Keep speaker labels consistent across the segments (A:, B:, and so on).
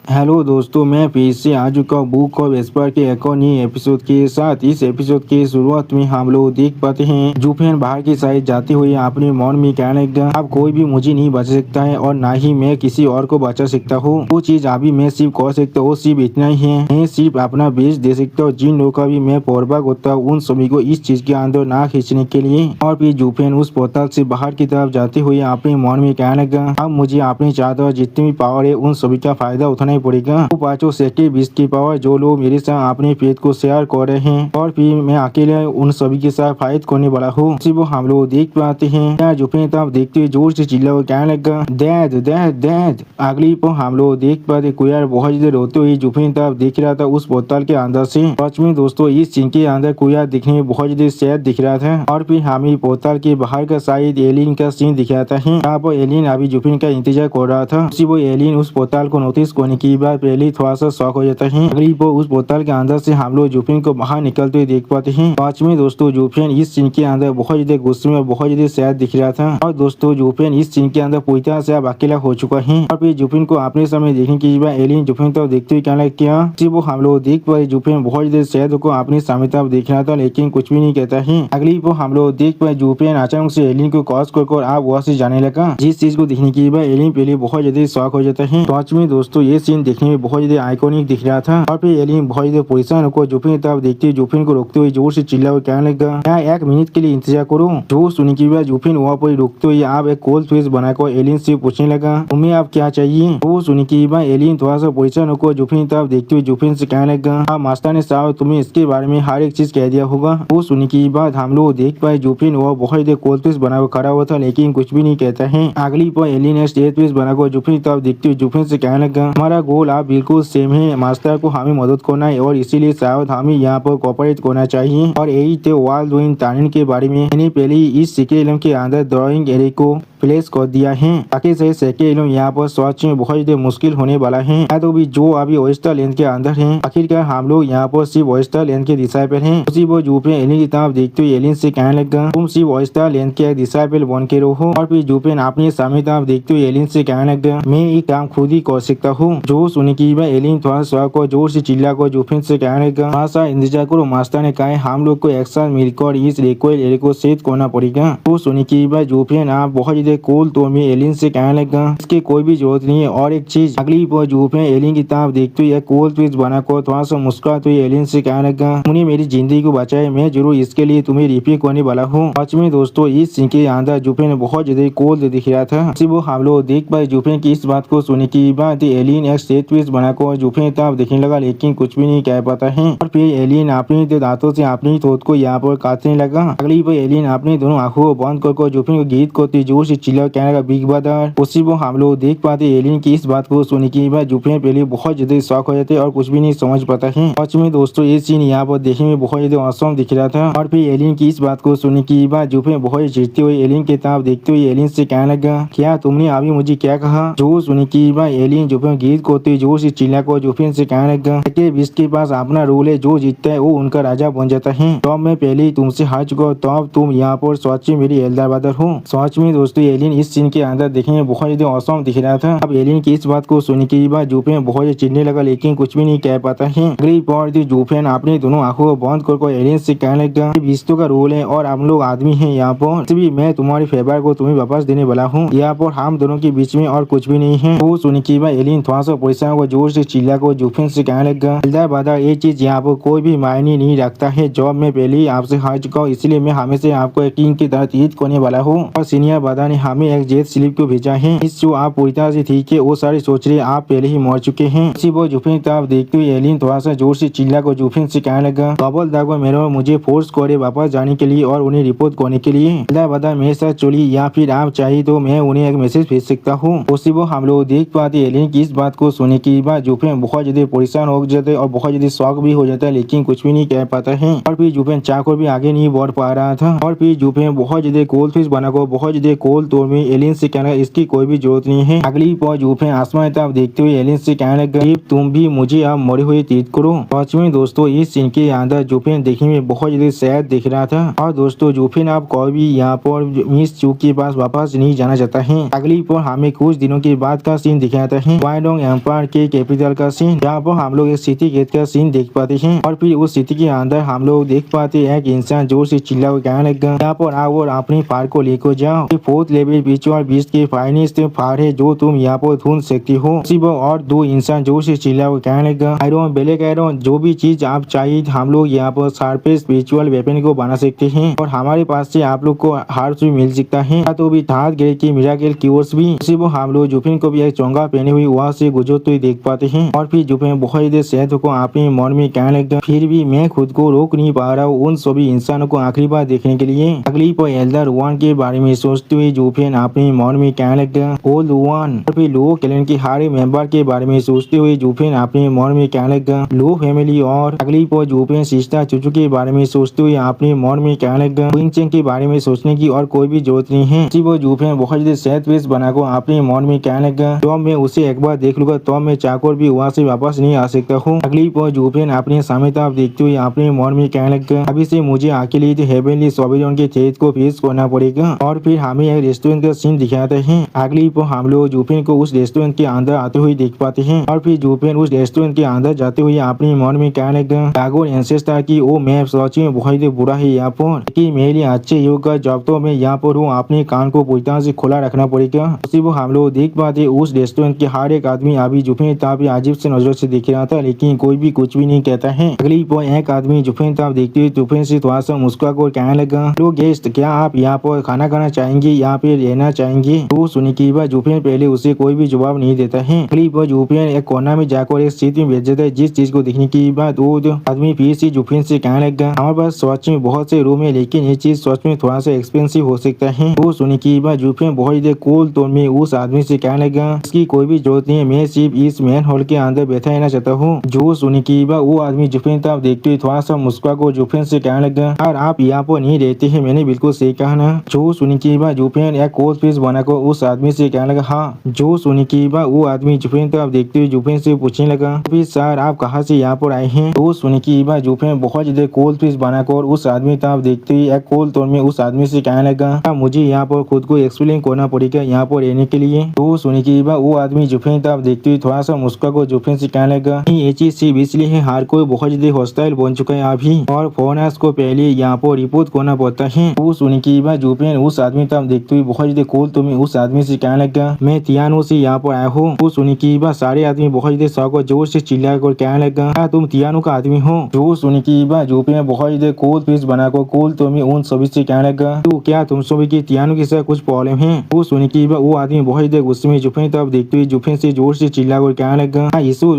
A: Hello दोस्तों, मैं फिर से आ चुका हूँ बुक ऑफ एस्पर के एक और नई एपिसोड के साथ। इस एपिसोड के शुरुआत में हम लोग देख पाते हैं जुफेन बाहर की साइड जाते हुए अपने मन में कहने लगा, अब कोई भी मुझे नहीं बचा सकता है और ना ही मैं किसी और को बचा सकता हूँ। वो चीज अभी मैं सिर्फ कह सकता हूँ सिर्फ इतना ही है, मैं सिर्फ अपना बेच दे सकता हूँ। जिन लोगों का भी मैं पौरबाग होता हूँ उन सभी को इस चीज के अंदर ना खींचने के लिए। और फिर जुफेन उस पोर्टल से बाहर की तरफ जाते हुए अपने मन में कहने लगा, अब मुझे अपनी चादर जितनी भी पावर है उन सभी का फायदा उठाना पड़ेगा। वो पांचों सेक्टर 20 की पावर जो लोग मेरे साथ अपने फेथ को शेयर कर रहे हैं और फिर मैं अकेले उन सभी के साथ फाइट करने वाला हूँ। वो हम लोग देख पाते हैं जुफेन तब देखते हुए जोर से चिल्ला हुआ कहने लगा, डैड डैड डैड। अगली पर हम लोग देख पाते कुयार बहुत ज्यादा रोते हुए जुफेन तब देख रहा था उस पोर्टल के अंदर से। सच में दोस्तों इस सीन के अंदर कुयार दिखने में बहुत ज्यादा सैड दिख रहा था। और फिर हमें पोर्टल के बाहर का साइड एलियन का सीन दिखाता है। यहाँ पर एलियन अभी जुफेन का इंतजार कर रहा था। वो एलियन उस पोर्टल को नोटिस करने की बाद पहले थोड़ा सा शॉक हो जाता है। अगली वो उस बोतल के अंदर से हम लोग जुफेन को बाहर निकलते हुए देख पाते हैं। पांच में दोस्तों जुफेन इस सीन के अंदर बहुत ज्यादा गुस्से में बहुत ज्यादा सैड दिख रहा था। और दोस्तों जुफेन इस सीन के अंदर पूरी तरह से अब अकेला हो चुका है। और फिर जुफेन को अपने सामने देखने की बाद एलियन जुफेन तो देखते हुए कहना क्या वो हम लोग देख पाए जुफेन बहुत ज्यादा सैड को अपने सामने तरफ देख रहा था लेकिन कुछ भी नहीं कहता है। अगली वो हम लोग देख पाए जुफेन अचानक से एलियन को क्रॉस कर आप वहाँ से जाने लगा। जिस चीज को देखने की बाद एलियन पहले बहुत ज्यादा शॉक हो जाता है। पांच में दोस्तों ये सीन देखने में बहुत ज्यादा आइकॉनिक दिख रहा था। और फिर एलियन बहुत ज्यादा परेशान होकर जुफेन की तरफ देखते जुफेन को रोकते हुए जोर से चिल्ला हुआ कहने लगा, मैं 1 मिनट के लिए इंतजार करूं। जो सुनने की बाद जुफेन वहाँ पर रुकते हुए आप एक कोल्ड फेस बनाकर एलियन से पूछने लगा, तुम्हें आप क्या चाहिए। वो सुनने की बाद एलियन थोड़ा सा परेशान होकर जुफेन की तरफ देखते हुए जुफेन से कहने लगा, आप मास्टर साहब तुम्हें इसके बारे में हर एक चीज कह दिया होगा। वो सुनने की बाद हम लोग देख पाए जुफेन वह बहुत ज्यादा कोल्ड फेस बनाकर खड़ा हुआ था लेकिन कुछ भी नहीं कहता है। अगली पर एलियन ने स्टेज फेस बनाकर जुफेन की तरफ देखते हुए जुफेन से कहने लगा, हमारा गोल आप बिल्कुल सेम है, मास्टर को हमें मदद करना है और इसीलिए शायद हमें यहाँ पर कोऑपरेट करना चाहिए। और यही थे वाल डूइंग तानिन के बारे में मैंने पहले ही इस सीक्रेट इलम के अंदर ड्राइंग एरे को प्लेस कर दिया है ताकि से सेक्रेट इलम यहाँ पर सर्च में बहुत ज्यादा मुश्किल होने वाला है। या तो भी जो अभी ओएस्टर लेन के अंदर है, आखिरकार हम लोग यहाँ पर सिर्फ ओएस्टर लेन के डिसाइपल हैं। उसी वो जुफेन एलियन की तरफ देखते हुए एलियन से कहने लगा, तुम सिर्फ ओएस्टर लेन के डिसाइपल बन के रहो। और फिर जुफेन अपने सामने तरफ देखते हुए एलियन से कहने लगा, मैं ये काम खुद ही कर सकता हूँ। जो सुनने की बाद एलियन थोड़ा सा को जोर से चिल्ला कर जुफेन से कहने लगा, मास्टर इंतजार करो, मास्टर ने कहा हम लोग को एक साथ मिलकर इस रिकॉइल एरे को सेट करना पड़ेगा। तो सुनने की बाद जुफेन आप बहुत ज्यादा कोल तो मैं एलियन से कहने लगा, इसकी कोई भी जरूरत नहीं है। और एक चीज अगली पर जुफेन एलियन की तरफ देखते हुए कोल ट्विस्ट बनाकर थोड़ा सा मुस्कुराते हुए एलियन से कहने लगा, तूने मेरी जिंदगी को बचाया, मैं जरूर इसके लिए तुम्हें रिपीट करने वाला हूँ। सच में दोस्तों इस सीन के अंदर जुफेन बहुत ज्यादा कोल दिख रहा था। वो हम लोग देख पाए जुफेन की इस बात को सुनने की बाद एलियन एक स्टेज ट्विस्ट बनाकर जुफेन तरफ देखने लगा लेकिन कुछ भी नहीं कह पाता है। और फिर एलियन अपने दांतों से अपनी थोत को यहाँ पर काटने लगा। अगली पर एलियन अपने दोनों आंखों को बंद कर जुफेन को गीत करते जोर से चिल्ला कहने लगा, बिग ब्रदर। उसी वो हम लोग देख पाते एलियन की इस बात को सुनने की बाद जुफेन पहले बहुत ज्यादा शॉक हो जाते और कुछ भी नहीं समझ पाता है। सच में दोस्तों ये सीन यहाँ पर देखने में बहुत ज्यादा औसम दिख रहा था। और फिर एलियन की इस बात को सुनने की बाद जुफेन बहुत चिढ़ते हुए एलियन के तरफ देखते हुए एलियन से कहने लगा, क्या तुमने अभी मुझे क्या कहा। जो सुनने की बाद एलियन जुफेन गीत करते जोर से चिल्ला कर जुफेन से कहने लगा, विश्व के पास अपना रूल है, जो जीतता है वो उनका राजा बन जाता है। तो मैं पहले ही तुमसे हार चुका तब तुम यहाँ पर सच में मेरी एल्डर ब्रदर हो। सच में दोस्तों एलियन इस सीन के अंदर देखने में बहुत ज्यादा औसम दिख रहा था। अब एलियन की इस बात को सुनने के बाद जुफेन बहुत ज्यादा चिढ़ने लगा लेकिन कुछ भी नहीं कह पाता है। अगली बार जुफेन अपने दोनों आंखों को बंद कर एलियन से कहने लगा, विश्व का रूल है और हम लोग आदमी है, यहाँ पर भी मैं तुम्हारी फेवर को तुम्हें वापस देने वाला हूँ। यहाँ पर हम दोनों के बीच में और कुछ भी नहीं है। वो सुनने के बाद एलियन थोड़ा सा परेशान को जोर से चिल्ला को जुफेन से कहने लगा, एल्डर ब्रदर ये चीज यहाँ पर कोई भी मायने नहीं रखता है। जॉब में पहले ही आपसे हार चुका हूँ इसलिए मैं हमेशा आपको एक किंग की तरह ट्रीट करने वाला हूँ। और सीनियर ब्रदर ने हमें एक जेट स्लिप को भेजा है, इस जो आप पूरी तरह से ठीक है वो सारे सोच रहे आप पहले ही मर चुके हैं। इसी वो जुफेन की तरफ देखते हुए एलियन थोड़ा सा जोर से चिल्ला को जुफेन से कहने लगा, डबल दागो मेरे मुझे फोर्स करे वापस जाने के लिए और उन्हें रिपोर्ट करने के लिए। एल्डर ब्रदर मेरे साथ चलिए या फिर आप चाहिए तो मैं उन्हें एक मैसेज भेज सकता हूँ। उसी वो हम लोग देख पाते एलियन की इस बात को सुनने की बाद जुफेन बहुत ज्यादा परेशान हो जाते और बहुत ज्यादा शौक भी हो जाता है लेकिन कुछ भी नहीं कह पाता है। और फिर जुफेन चाक भी आगे नहीं बढ़ पा रहा था। और फिर जुफेन बहुत ज्यादा कोल फिश बनाकर बहुत ज्यादा कोल तौर में एलियन से कहने लगा इसकी कोई भी जरूरत नहीं है। अगली पॉज जूफेन आसमान तरफ देखते हुए एलियन से कहने लगा तुम भी मुझे अब मरे हुए ट्रीट करो। सच में दोस्तों इस सीन के अंदर जूफेन देखने में बहुत ज्यादा सैड दिख रहा था और दोस्तों जूफेन अब कोई भी यहाँ पर मिस चू के पास वापस नहीं जाना चाहता है। अगली पर हमें कुछ दिनों के बाद का सीन दिखाता है वाइडोंग एम्पायर के कैपिटल का सीन, जहाँ पर हम लोग एक सिटी गेट का सीन देख पाते हैं और फिर उस सिटी के अंदर हम लोग देख पाते हैं एक इंसान जोर से चिल्ला कर कहने लगा यहाँ पर आओ और अपनी फायर को लेकर जाओ। 4th लेवल विचुअल बीस्ट के फाइनेस्ट फायर है जो तुम यहाँ पर ढूंढ सकती हो। और 2 इंसान जोर से चिल्ला कर कहने लगा आयरन ब्लैक आयरन जो भी चीज आप चाहिए हम लोग यहाँ पर शार्पेस्ट स्पिरिचुअल वेपन को बना सकते हैं और हमारे पास से आप लोग को हार्स भी मिल सकता है तो भी थात गिरे की मिराकल क्यूर्स भी। हम लोग जूफिन को भी एक चोंगा पहने हुई वहाँ से गुजरते हुए देख पाते हैं और फिर जूफिन बहुत ही सेहत को अपने मन में कहने लगा फिर भी मैं खुद को रोक नहीं पा रहा हूँ उन सभी इंसानों को आखिरी बार देखने के लिए। अगली पर एल्डर वन के बारे में सोचते हुए जूफिन अपने मन में कहने लगा ओल्ड वन और फिर लो क्लैन के हर मेंबर के बारे में सोचते हुए जूफिन अपने मन में कहने लगा लो फैमिली। और अगली पर जूफिन सिस्टर चुचू के बारे में सोचते हुए अपने मन में कहने लगा विंचेंग के बारे में सोचने की और कोई भी जरूरत नहीं है। वो जूफिन बहुत ज्यादा सेहत वेस बनाकर अपने मन में कहने लगा तो मैं उसे एक बार देख लूंगा तो मैं चाहकर भी वहाँ से वापस नहीं आ सकता हूँ। अगली पर जूफिन अपने सामने तरफ देखते हुए अपने मन में कहने लगा अभी से मुझे अकेले हेवनली सोबिजन के खेत को फेस करना पड़ेगा। और फिर हमें एक रेस्टोरेंट का सीन दिखाते हैं। अगली पर हम लोग जूफिन को उस रेस्टोरेंट के अंदर आते हुए देख पाते हैं और फिर जूफिन उस रेस्टोरेंट के अंदर जाते हुए अपने मन में कहने लगा टागोर एंसेस्टर की वो मैं सच में बहुत बुरा है यहाँ पर लेकिन मेरे लिए अच्छे योग का जब तो मैं यहाँ पर हूँ अपने कान को पूरी तरह से खुला रखना पड़ेगा। उसी वो हम लोग देख पाते उस रेस्टोरेंट के हर एक आदमी अभी जूफिन ताब अजीब से नजरों से देख रहा था लेकिन कोई भी कुछ भी नहीं कहता है। अगली पर एक आदमी जूफिन ताब देखते हुए जूफिन से थोड़ा सा मुस्कुरा कर कहने लगा लो गेस्ट क्या आप यहाँ पर खाना खाना चाहेंगे यहाँ पे रहना चाहेंगे। तो सुनी की बात जूफिन पहले उसे कोई भी जवाब नहीं देता है। अगली पर जूफिन एक कोना में जाकर एक सीट में बैठ जाता है जिस चीज को देखने की बात वो आदमी फिर से जूफिन से कहने लगा हमारे पास सच में बहुत से रूम है लेकिन ये चीज सच में थोड़ा सा एक्सपेंसिव हो सकता है। तो सुनी की बात जूफिन बहुत ही कूल तौर में उस आदमी से कहने लगा इसकी कोई भी जरूरत नहीं है मैं सिर्फ इस मेन हॉल के अंदर बैठा रहना चाहता हूँ। जो सुनी की बात वो आदमी जूफिन तरफ देखते हुए थोड़ा सा मुस्कुरा को जूफिन से कहने लगा और आप यहाँ पर नहीं रहते हैं मैंने बिल्कुल सही कहा ना। जो सुनी की बात जूफिन एक कोल्ड पीस बनाकर उस आदमी से कहने लगा हाँ। जो सुनी की बात वो आदमी जूफिन तरफ देखते हुए जूफिन से पूछने लगा फिर सर आप कहाँ से यहाँ पर आए हैं। तो सुनी की बात जूफिन बहुत ज्यादा कोल्ड पीस बनाकर उस आदमी तरफ देखते हुए एक कोल्ड तौर में उस आदमी से कहने लगा मुझे यहाँ पर खुद को एक्सप्लेन करना पड़ेगा यहाँ पर रहने के लिए। तो सुनी की बात वो आदमी जूफिन तरफ देखते हुए थोड़ा सा मुस्कुरा को जूफिन से कहने लगा ये चीज सिर्फ इसलिए है हर कोई बहुत ज्यादा हॉस्टाइल बन चुका है अभी और फॉरेनर्स को पहले यहाँ पर रिपोर्ट करना पड़ता है। तो सुनी की बात जूफिन उस आदमी तरफ देखते हुए बहुत ज्यादा कोल्ड तौर में उस आदमी से कहने लगा मैं तियानो से यहाँ पर आया हूँ। तो सुनी की बात सारे आदमी बहुत ज्यादा शौक और जोर से चिल्ला कर कहने लगा क्या तुम तियानो का आदमी हो। जो सुनी की बात जूफिन बहुत ज्यादा कोल्ड पीस बनाकर कोल्ड तौर में उन सभी से कहने लगा तो क्या तुम सभी की तियानो के साथ कुछ प्रॉब्लम है। वो सुनी की बात वो आदमी बहुत ज्यादा गुस्से में जूफिन तरफ देखते हुए जूफिन से जोर से चिल्ला कर कहने लगा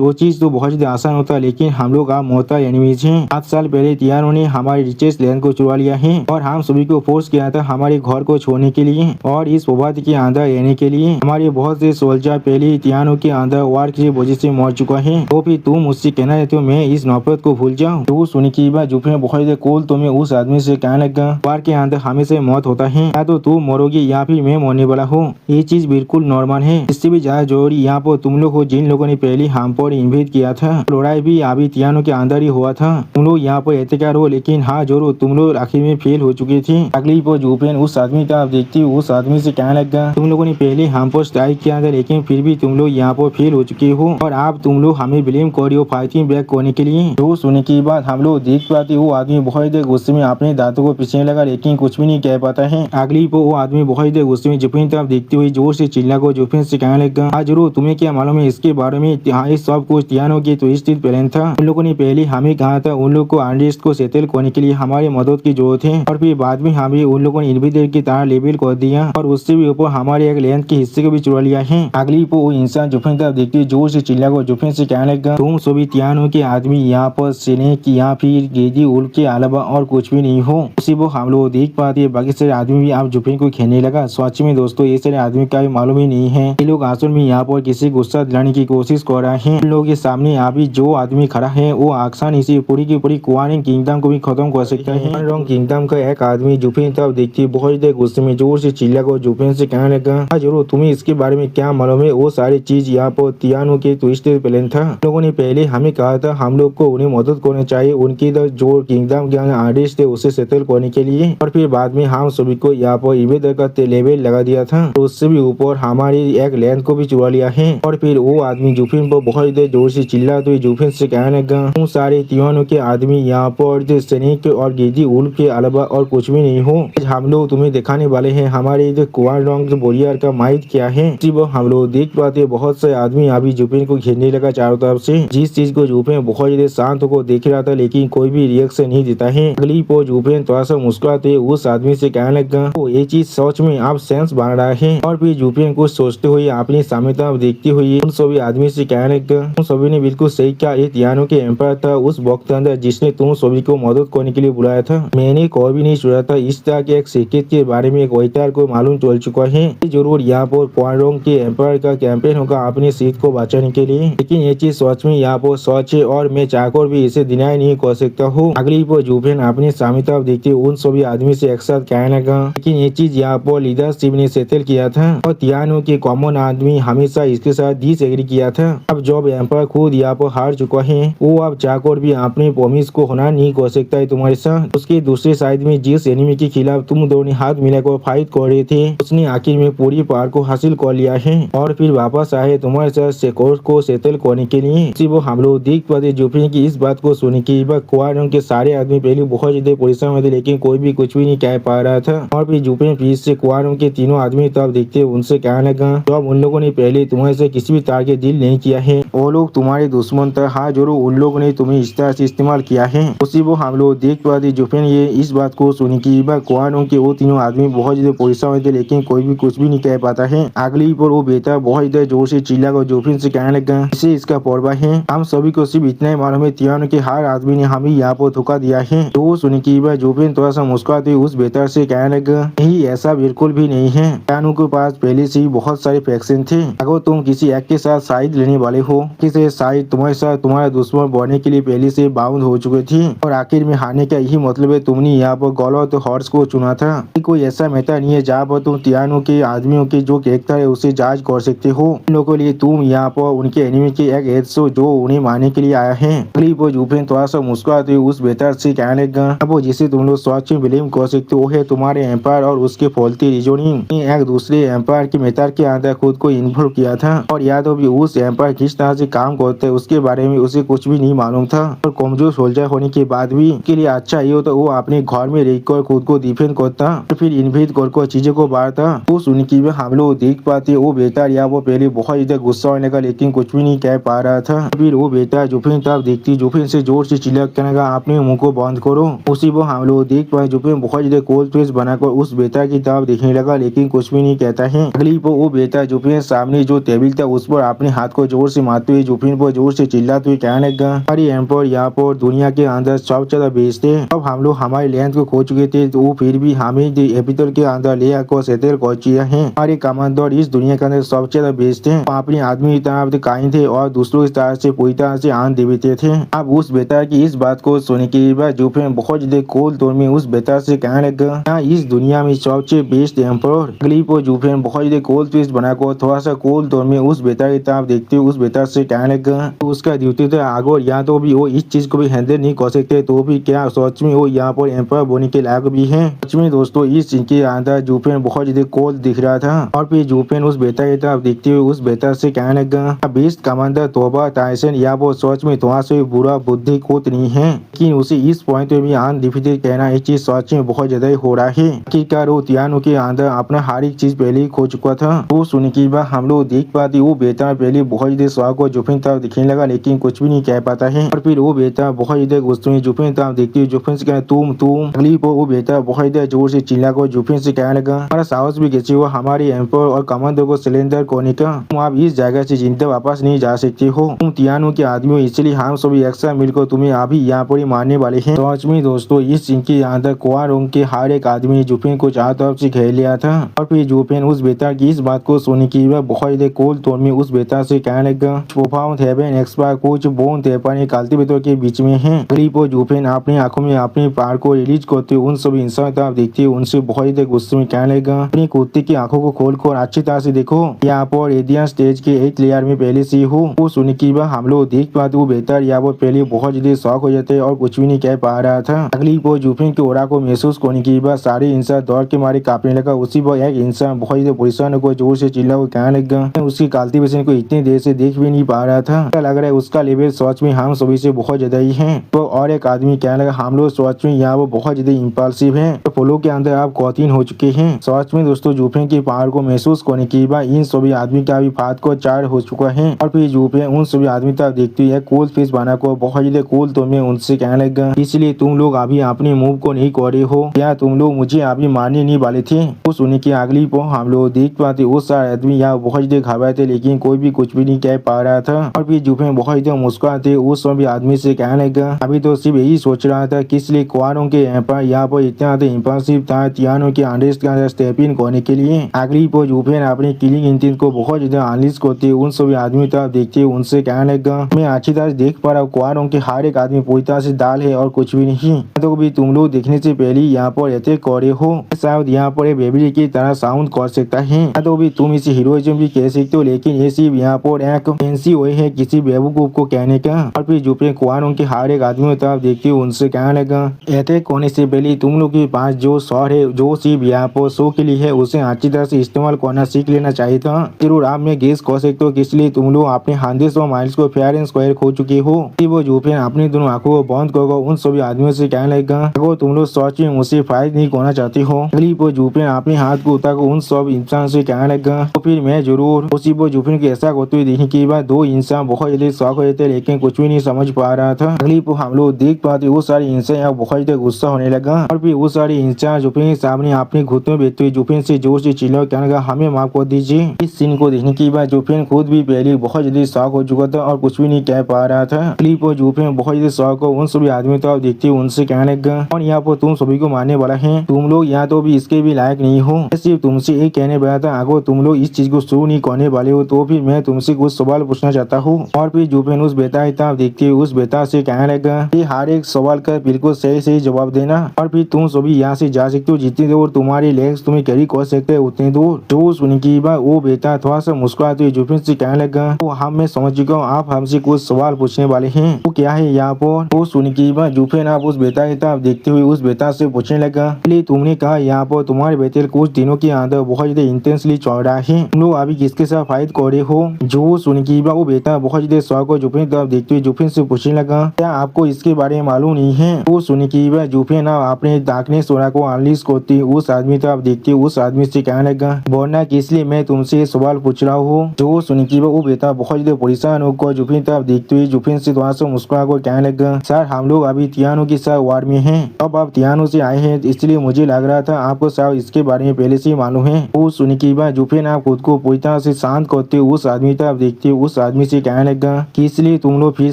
A: वो चीज तो बहुत ज्यादा आसान होता है लेकिन हम लोग आप मोहताज एनिमीज हैं। 7 साल पहले तियानो ने हमारे रिचेस्ट लैंड को चुरा लिया है और हम सभी को फोर्स किया था हमारे घर को छोड़ने के लिए और इस आबादी के अंदर रहने के लिए। हमारे बहुत से सोल्जर पहले तियानो के अंदर वार की वजह से मर चुका है तो फिर तुम मुझसे कहना चाहते हो मैं इस नफरत को भूल जाऊँ। तो सुनी की बात जूफिन बहुत ज्यादा कोल्ड तौर में उस आदमी से कहने लगा वार के अंदर हमेशा मौत होता है या तो तुम मरोगी या फिर मैं मरने वाला हूँ ये चीज बिल्कुल नॉर्मल है। इससे भी ज्यादा जरूरी यहाँ पर तुम लोग हो जिन लोगों ने पहले हम पर इन्वेट किया था लड़ाई भी अभी तियानो के अंदर ही हुआ था तुम लोग यहाँ पर एहतियात हो लेकिन हाँ जरूर तुम लोग आखिर में फेल हो चुके थे। अगली पर जूफिन उस आदमी का देखती उस आदमी से कहने लगा तुम लोगों ने पहले हम पर स्ट्राइक किया था लेकिन फिर भी तुम लोग यहाँ पर फेल हो चुके हो और आप तुम लोग हमें ब्लेम कर रहे हो फाइटिंग बैक करने के लिए। तो सुनने की बात हम लोग देख पाते वो आदमी बहुत देर गुस्से में अपने दांतों को पीछने लगा लेकिन कुछ भी नहीं कह पाता है। अगली पर वो आदमी बहुत देर गुस्से में जूफिन तरफ देखते हुए जोर से चिल्ला को जूफिन से कहने लगा हाँ जरूर तुम्हें क्या मालूम है इसके बारे में इस सब कुछ तियानो के ट्विस्टेड प्लान था। उन लोगों ने पहले हमें कहा था उन लोग को अनरेस्ट को सेटल करने के लिए हमारी मदद की जरूरत है और फिर बाद में हमें उन लोगों ने इन्विटेड की तरह लेबल कर दिया और उससे भी ऊपर हमारे एक लैंड के हिस्से को भी चुरा लिया है। अगली पर वो इंसान जूफिन तरफ देखते जोर से चिल्ला को जूफिन से कहने लगा तुम सभी तियानो के आदमी यहाँ पर स्नेक या फिर गेजी उल के अलावा और कुछ भी नहीं हो। उसी वो हम लोग देख पाते बाकी सारे आदमी भी आप जूफिन को खेलने लगा। सच में दोस्तों ये सारे आदमी का भी मालूम ही नहीं है ये लोग असल में यहाँ पर किसी गुस्सा दिलाने की कोशिश कर रहे हैं। लोगों के सामने अभी जो आदमी खड़ा है वो आसानी से पूरी की पूरी क्वारिन किंगडम को भी खत्म कर सकता है। किंगडम का एक आदमी जूफिन तरफ देखते बहुत गुस्से में जोर से से चिल्लाकर जुफेन से कहने लगा, हाँ जरूर, तुम्हें इसके बारे में क्या मालूम है? वो सारी चीज यहाँ पर तियानो के ट्विस्टेड प्लान था। लोगों ने पहले हमें कहा था हम लोग को उन्हें मदद करना चाहिए, उनकी जो किंगडम के आर्टिस्ट थे उसे सेटल करने के लिए, और फिर बाद में हम सभी को यहाँ पर इवेदर का लेबल लगा दिया था। तो उससे भी ऊपर हमारी एक लैंड को भी चुरा लिया है। और फिर वो आदमी जुफिन पर बहुत जोर से चिल्ला तो जुफिन से कहने लगा, तुम सारे तियानो के आदमी यहाँ पर सैनिक और गिदी उल्फ के अलावा और कुछ भी नहीं हो। हम लोग तुम्हें दिखाने वाले हैं हमारे क्वारडोंग बोरियर का माइट क्या है। वो हम लोग देख पाते बहुत से आदमी अभी जुफिन को घेरने लगा चारों तरफ से, जिस चीज को जुफिन बहुत ज्यादा शांत को देख रहा था, लेकिन कोई भी रिएक्शन नहीं देता है। अगली पो जुफिन थोड़ा सा मुस्कुराते उस आदमी से कहने लगा, ये चीज सच में आप सेंस बन रहा है। और फिर जुफिन कुछ सोचते हुए अपनी सामने देखते हुए उन सभी आदमी से कहने लगा, तुम सभी ने बिल्कुल सही कहा, ये तियानो के एम्पायर था उस वक्त अंदर जिसने तुम सभी को मदद करने के लिए बुलाया था। मैंने कभी भी नहीं सोचा था इस तरह के एक सीक्रेट के बारे में एक वेटर को मालूम चल चुका है। जरूर यहाँ पर क्वारडोंग के एम्पायर का कैंपेन होगा अपनी सीट को बचाने के लिए, लेकिन ये चीज सच में यहाँ पर सच है और मैं चाहकर भी इसे डिनाई नहीं कर सकता हूँ। अगली पर जुफिन अपनी सामने तरफ देखते उन सभी आदमी से एक साथ कहने लगा, लेकिन ये चीज यहाँ पर लीडरशिप ने सेटल किया था और तियानो के कॉमन आदमी हमेशा इसके साथ डिसएग्री किया था। अब जब एम्पायर खुद यहाँ पर हार चुका है, वो अब चाहकर भी अपने प्रॉमिस को होना नहीं कर सकता है तुम्हारे साथ। उसके दूसरे साइड में जिस एनिमी के खिलाफ तुम दोनों हाथ मिलाकर फाइट कर रहे थे, उसने आखिर में पूरी पार को हासिल कर लिया है और फिर वापस आए तुम्हारे साथ सेकोर को सेटल करने के लिए। वो हम लोग देख पाते जुफिन की इस बात को सुनने के बाद क्वारडोंग के सारे आदमी पहले बहुत ज्यादा परेशान हुए थे, लेकिन कोई भी कुछ भी नहीं कह पा रहा था। और फिर जुफिन फिर से क्वारडोंग के तीनों आदमी तब देखते उनसे कहने लगा, जब उन लोगों ने पहले तुम्हारे से किसी भी तरह के डील नहीं किया है, वो लोग तुम्हारे दुश्मन था। हाँ जरूर, उन लोगों ने तुम्हें इस तरह से इस्तेमाल किया है। उसी वो हम लोग देख पाते जुफिन ये इस बात को सुनने के बाद क्वारडोंग के वो तीनों आदमी बहुत ज्यादा परेशान हुए थे, लेकिन कोई भी कुछ भी नहीं कह पाता है। अगली पर वो बेटा बहुत ज्यादा जोर से चिल्लाकर जुफिन से कहने लगा, इसे इसका परवाह है, हम सभी को सिर्फ इतना ही मालूम है तियानो के हर आदमी ने हमें यहाँ पर धोखा दिया है। तो सुनने के बाद जुफिन थोड़ा सा मुस्कुराते उस बेटा से कहने लगा, नहीं ऐसा बिल्कुल भी नहीं है। तियानो के पास पहले से ही बहुत सारे फैक्शन थे। अगर तुम किसी एक के साथ साइड लेने वाले हो, किसी साइड तुम्हारे साथ तुम्हारा दुश्मन बनने के लिए पहले से बाउंड हो चुके थे और आखिर में हारने का यही मतलब है तुमने यहाँ पर गलत हॉर्स को चुना था। कोई ऐसा मैटर नहीं है जहाँ पर तुम तियानो के आदमियों के जो कैरेक्टर है उसे जांच कर सकते हो। इन लोगों के लिए तुम यहाँ पर उनके एनिमी के एक एज शो जो उन्हें मारने के लिए आया है। अगली पर जुफिन थोड़ा सा मुस्कुराते उस बेटर से कहने लगा, अब जिसे तुम लोग सच में ब्लेम कर सकते हो है तुम्हारे एम्पायर और उसके फॉल्टी रीजनिंग। एक दूसरे एम्पायर के मेटर के अंदर खुद को इन्वॉल्व किया था और या तो भी उस एम्पायर किस तरह से काम करते है उसके बारे में उसे कुछ भी नहीं मालूम था। और कमजोर सोल्जर होने के बाद भी के लिए अच्छा ये होता वो अपने घर में रहकर खुद को डिफेंड करता और फिर इन्वेट कर चीजों को बांटता। तो सुन की हम लोग देख पाते वो बेटा या वो पहले बहुत ज्यादा गुस्सा होने का, लेकिन कुछ भी नहीं कह पा रहा था। फिर वो बेटा जुफिन तरफ देखती, जुफिन से जोर से चिल्लाकर कहने लगा, अपने मुंह को बंद करो। उसी वो हम लोग देख पाए जुफिन बहुत ज्यादा कोल्ड फेस बनाकर उस बेटा की तरफ देखने लगा, लेकिन कुछ भी नहीं कहता है। अगली पर वो बेटा जुफिन सामने जो टेबल था उस पर अपने हाथ को जोर से मारते हुए जुफिन पर जोर से चिल्लाते हुए कहने लगा, हमारी एम्पायर यहाँ पर दुनिया के अंदर सबसे ज्यादा बेस्ट है। अब हम लोग हमारे लैंड को खो चुके थे तो फिर भी हमें एपिटल के अंदर ले आकर सेटल कर दिया है। हमारे कमांडर इस दुनिया के अंदर सबसे ज्यादा बेस्ट है, अपने आदमी की तरह कायम थे और दूसरों की तरह से पूरी तरह से आन देते थे। अब उस बेटा की इस बात को सुनने के बाद जुफिन बहुत ज्यादा कोल तौर में उस बेटा से कहने लगा, इस दुनिया में सबसे बेस्ट एम्पायर। अगली पर जुफिन बहुत ज्यादा कोल फेस बनाकर थोड़ा सा कोल तौर में उस बेटा की तरफ देखते हुए उस बेटा से कहने लगा, तो उसका ड्यूटी था अगर या तो भी वो इस चीज को भी हैंडल नहीं कर सकते तो भी क्या सच में वो यहाँ पर एम्पायर बनने के लायक भी है। सच में दोस्तों इस सीन के अंदर जुफिन बहुत ज्यादा कोल दिख रहा था और फिर जुफिन उस बेटा की तरफ देखते हुए उस बेटा से कहने लगा, बेस्ट कमांडर तोबा टाइसन या वो सच में थोड़ा सा बुरा बुद्धि कोत नहीं है, लेकिन उसे इस पॉइंट में भी अनडिफिटेड कहना ये चीज सच में बहुत ज्यादा हो रहा है। आखिरकार वो तियानो के अंदर अपना हर एक चीज पहले ही खो चुका था। वो सुनने के बाद हम लोग देख पाते वो बेटा पहले बहुत ज्यादा स्वाग को जुफिन तरफ दिखने लगा, लेकिन कुछ भी नहीं कह पाता है। और फिर वो बेटा बहुत ज्यादा गुस्से में जुफिन तरफ देखती हुई जुफिन से कहना, तुम। अगली पर वो बेटा बहुत ज्यादा जोर से चिल्लाकर जुफिन से कहने लगा, हमारा साहस भी कैसे हुआ हमारे एम्पायर और कमांडर को सिलेंडर करने का, तुम आप इस जगह से जिंदा वापस नहीं जा सकते हो, तुम तियानो के आदमी हो, इसलिए हम सभी एक साथ मिलकर तुम्हें अभी यहाँ पर ही मारने वाले हैं। सच में दोस्तों इस सीन के अंदर क्वारडोंग के हर एक आदमी ने जुफिन को चारों तरफ से घेर लिया था और फिर जुफिन उस बेटा की इस बात को सुनने की बहुत ज्यादा कोल तौर में उस बेटा से कहने लगा, प्रोफाउंड हेवन एक्सपायर कुछ बोन तेपानी कल्टीवेटर के बीच में है। गरीब और जुफिन अपनी आंखों में अपने पार को रिलीज करते उन सभी इंसान तरफ देखते उनसे बहुत ज्यादा गुस्से जुफिन कहने लगा अपनी कुत्ते की आंखों को खोल अच्छी तरह से देखो, यहाँ पर एडियन स्टेज के एक लेयर में पहले से हूँ। वो सुन के बाद हम लोग देख पाते वो बेहतर या वो पहले बहुत ज्यादा शौक हो जाते और कुछ भी नहीं कह पा रहा था। अगली वो जुफिन के ओरा को महसूस करने के बाद सारे इंसान दौड़ के मारे कांपने लगा। उसी पर एक इंसान बहुत ज्यादा परेशान होकर जोर से चिल्ला को कहने लगा उसकी कालती पेशेंट को इतनी देर से देख भी नहीं पा रहा था, लग रहा है उसका लेवल सच में हम सभी से बहुत ज्यादा ही है। तो और एक आदमी कहने लगा हम लोग सच में यहाँ वो बहुत ज्यादा इम्पल्सिव है, तो फलों के अंदर आप कौतीन हो चुके हैं। सच में दोस्तों जुफिन की पावर को महसूस करने के बाद इन सभी आदमी का भी फात को चार हो चुका है और फिर जुफिन उन सभी आदमी तक देखते हुए कूल फेस बना को बहुत ज्यादा कूल तो मैं उनसे कहने लगा इसलिए तुम लोग अभी अपने मूव को नहीं कर रहे हो क्या, तुम लोग मुझे अभी मारने नहीं वाले थे। वो सुनने की अगली को हम लोग देख पाते वो सारे आदमी यहाँ बहुत ज्यादा घबराए थे लेकिन कोई भी कुछ भी नहीं कह पा रहा था। और फिर जुफिन बहुत ज्यादा मुस्कुराते उस सभी आदमी से कहने लगा अभी तो सिर्फ यही सोच रहा था किस लिए कुआरों के यहाँ पर इतना ज्यादा इम्पल्सिव था तियानो के अंडर के अंदर स्टेप इन करने के लिए। अगली पर जुफिन अपने किलिंग इंटेंट को बहुत ज्यादा एनालिसिस करते उन सभी आदमी तरफ देखते उनसे कहने लगा मैं अच्छी तरह देख पा रहा हूँ कुआरों के हर एक आदमी पूरी तरह से दाल है और कुछ भी नहीं, तो भी तुम लोग देखने से पहले यहाँ पर रहते करे हो शायद यहाँ पर बेबी की तरह साउंड कर सकता है, तो भी तुम इसे हीरोइज्म भी कह सकते हो लेकिन ये सिर्फ यहाँ पर एक फैंसी वे है किसी बेवकूफ को कहने का। और फिर जुफिन कुआरों के हर एक आदमी तरफ देखते उनसे कहने लगा ऐसे होने से पहले तुम लोग के पास जो शॉट है जो सिर्फ यहाँ पर शो के लिए है उसे अच्छी तरह से इस्तेमाल करना सीख लेना चाहिए था। जरूर आप में गेस कर सकते हो किस लिए तुम लोग अपने 100 माइल्स को फेयर एंड स्क्वायर खो चुके हो। वो जुफिन अपनी दोनों आंखों को बंद कर उन सभी आदमियों से कहने लगा अगर तुम लोग सच में मुझसे फाइट नहीं करना चाहते हो। अगली वो जुफिन अपने हाथ को उठा उन सब इंसान से कहने लगा तो फिर मैं जरूर। उसी वो जुफिन के ऐसा होते हुए देखने के बाद दो इंसान बहुत ज्यादा शौक हो थे लेकिन कुछ भी नहीं समझ पा रहा था। अगली वो हम लोग देख पाते वो सारे इंसान यहाँ बहुत ज्यादा गुस्सा होने लगा और फिर वो सारे इंसान जुफिन के सामने अपने घुटनों में बैठते हुए जुफिन से जोर से चिल्ला कहने लगा हमें माफ कर दीजिए। इस सीन को देखने के बाद जुफिन खुद भी पहले बहुत ज्यादा शौक हो चुका था और कुछ भी नहीं कह पा रहा था। अगली वो जुफिन बहुत ज्यादा शौक हो उन सभी आदमियों तो देखते हुए उनसे कहने लगा और यहाँ पर तुम सभी को मारने वाला है, तुम लोग यहाँ तो भी इसके भी लायक नहीं हो। सिर्फ तुमसे एक कहने वाला था अगर तुम लोग इस चीज को शुरू नहीं करने वाले हो तो फिर मैं तुमसे कुछ सवाल पूछना चाहता हूँ। और फिर जुफिन उस बेटा देखते हुए उस बेटा से कहने लगा कि हर एक सवाल का बिल्कुल सही सही जवाब देना और फिर तुम सभी यहाँ से जा सकते हो जितनी दूर तुम्हारी लेग्स तुम्हें कैरी कर सकते हो उतनी दूर। जो सुनने की बात वो बेटा थोड़ा सा मुस्कुराते हुए जुफिन से कहने लगा तो हम मैं समझ चुका हूँ आप हमसे कुछ सवाल पूछने वाले हैं, वो क्या है यहाँ पर। वो सुनने की बात जुफिन आप उस बेटा की तरफ देखते हुए उस बेटा से पूछने लगा तुमने कहा यहाँ पर तुम्हारे बेटे कुछ दिनों के अंदर बहुत ज्यादा इंटेंसली चल रहा है, तुम लोग अभी किसके साथ फाइट कर रहे हो। जो सुन की वो बेटा बहुत ज्यादा शौक हो जुफिन तरफ देखते हुए जुफिन से पूछने लगा क्या आपको इसके बारे में मालूम नहीं है। वो सुन की जुफिन अपने दाकने सोना को एनालिसिस करती उस आदमी तरफ देखते उस आदमी से कहने लगा बोलना किस लिए मैं तुमसे सवाल पूछ रहा हूँ। जो सुन की वो बेटा बहुत ज्यादा परेशान होकर जुफिन तरफ देखते हुए जुफिन से थोड़ा सा मुस्कुरा कर कहने लगा सर हम लोग अभी तियानो के साथ वार में हैं, अब आप तियानो से आए हैं इसलिए मुझे लग रहा था आपको शायद इसके बारे में पहले से मालूम है। वो सुनने के बाद जुफिन आप खुद को पूरी तरह से शांत करते उस आदमी तरफ देखते उस आदमी से कहने लगा कि इसलिए तुम लोग फिर